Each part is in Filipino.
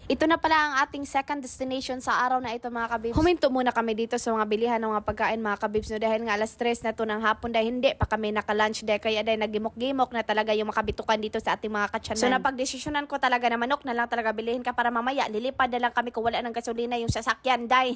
Ito na pala ang ating second destination sa araw na ito mga kabibs. Huminto muna kami dito sa mga bilihan ng mga pagkain mga kabibs no, dahil nga alas 3 na to ng hapon dahil hindi pa kami naka-lunch dahil kaya dahil nagimok-gimok na talaga yung makabitukan dito sa ating mga katsyanan. So napagdesisyonan ko talaga na manok na lang talaga bilihin ka para mamaya lilipad na lang kami kung wala ng gasolina yung sasakyan dahil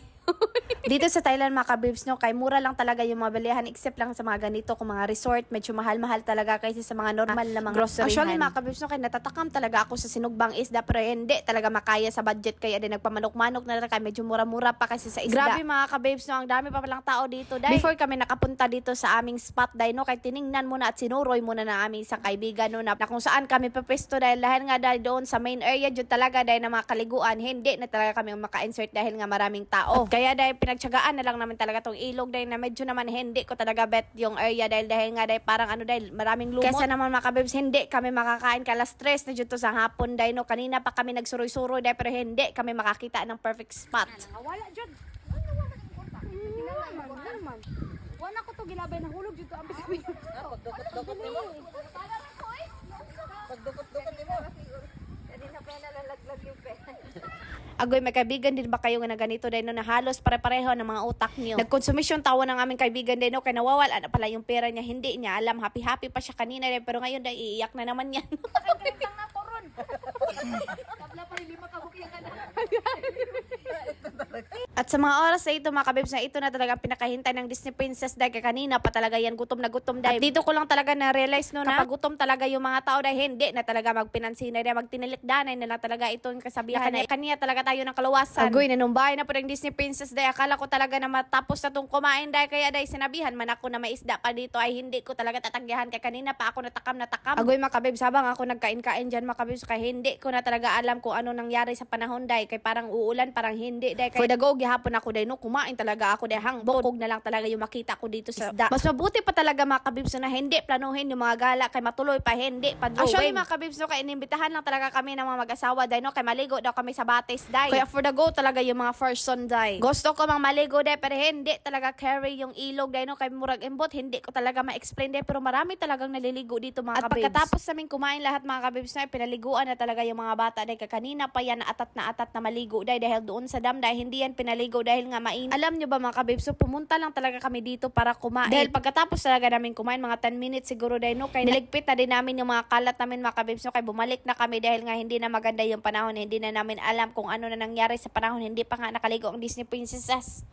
dito sa Thailand mga kabibs no, kay mura lang talaga yung mga bilihan except lang sa mga ganito kung mga resort, medyo mahal-mahal talaga kaysa sa mga normal na mga groceryhan. Actually mga kabibs no, kay natatakam talaga ako sa sinugbang isda pero hindi talaga makaya sa budget kaya din nagpamanok-manok na lang kay medyo mura-mura pa kasi sa isda. Grabe mga kabibs no, ang dami pa palang tao dito dahil before kami nakapunta dito sa aming spot dahil no, kay tiningnan muna at sinuroy muna na aming isang kaibigan no, na kung saan kami papesto dahil nga dahil doon sa main area dyan talaga dahil na mga kaliguan hindi na talaga kami maka-insert dahil nga maraming tao. At kaya dahil pinagtsagaan na lang namin talaga tong ilog dahil na medyo naman hindi ko talaga bet yung area dahil nga dahil parang ano dahil maraming lumot. Kesa naman mga kabibs hindi kami makakain kalas 3 na dito sa hapon dahil no, kanina pa kami nagsuroy-suroy dahil pero hindi kami makakita ng perfect spot. Wala jud. Wala naman. Wala ko to gilabay na hulog jud to ambis ko. Pagdukot-dukot nimo. Pagdukot-dukot nimo. Kanina pa nalalaglag yung pen. Agoy, may kaibigan din ba kayo nga na ganito dahil no, na halos pare-pareho ng mga utak niyo? Nagkonsumisyon tawa ng aming kaibigan din no, kaya nawawala na pala yung pera niya, hindi niya alam, happy-happy pa siya kanina din, pero ngayon dahil iiyak na naman yan. Lang na koron. Tabla pa rin lima ka bukya ka na. At sa mga oras na ito mga kabibs na ito na talaga pinakahintay ng Disney Princess dahil kanina pa talaga yan gutom na gutom dahil. At dito ko lang talaga na-realize no na kapag gutom talaga yung mga tao dahil hindi na talaga magpinansinay dahil magtinilikdanay na lang talaga ito yung kasabihan na kanina talaga tayo ng kaluwasan. Agoy, nanumbay na po ng Disney Princess dahil akala ko talaga na matapos na itong kumain dahil kaya dahil sinabihan man ako na may isda pa dito ay hindi ko talaga tatanggihan kaya kanina pa ako natakam. Agoy mga kabibs, habang ako nagkain-kain dyan mga kabibs kaya hindi ko na talaga alam kung ano nangyari sa panahon dahil kay parang uulan parang hindi dahil for the go gihapon ako dahil no, kumain talaga ako dahil hangbog na lang talaga yung makita ko dito sa isda. Mas mabuti pa talaga mga kabibs na hindi planuhin yung mga gala kay matuloy pa hindi pa drawing. Actually mga kabibs no, kay inimbitahan lang talaga kami ng mga mag-asawa dahil no, kay maligo daw kami sa Batis dahil kaya for the go talaga yung mga first son dahil gusto ko mang maligo dahil pero hindi talaga carry yung ilog dahil no, kay murag embot hindi ko talaga ma-explain dahil pero marami talagang naliligo dito mga kabibs. At pagkatapos namin kumain lahat mga kabibs na pinaliguan na talaga yung mga bata dahil kanina pa yan na atat na maligo dahil doon sa dam dahil hindi yan pinaligo dahil nga mainit. Alam nyo ba mga kabibs, so pumunta lang talaga kami dito para kumain. Dahil pagkatapos talaga namin kumain, mga 10 minutes siguro dahil no, kaya niligpit na din namin yung mga kalat namin mga kabibs, no, kaya bumalik na kami dahil nga hindi na maganda yung panahon, hindi na namin alam kung ano na nangyari sa panahon, hindi pa nga nakaligo ang Disney Princesses.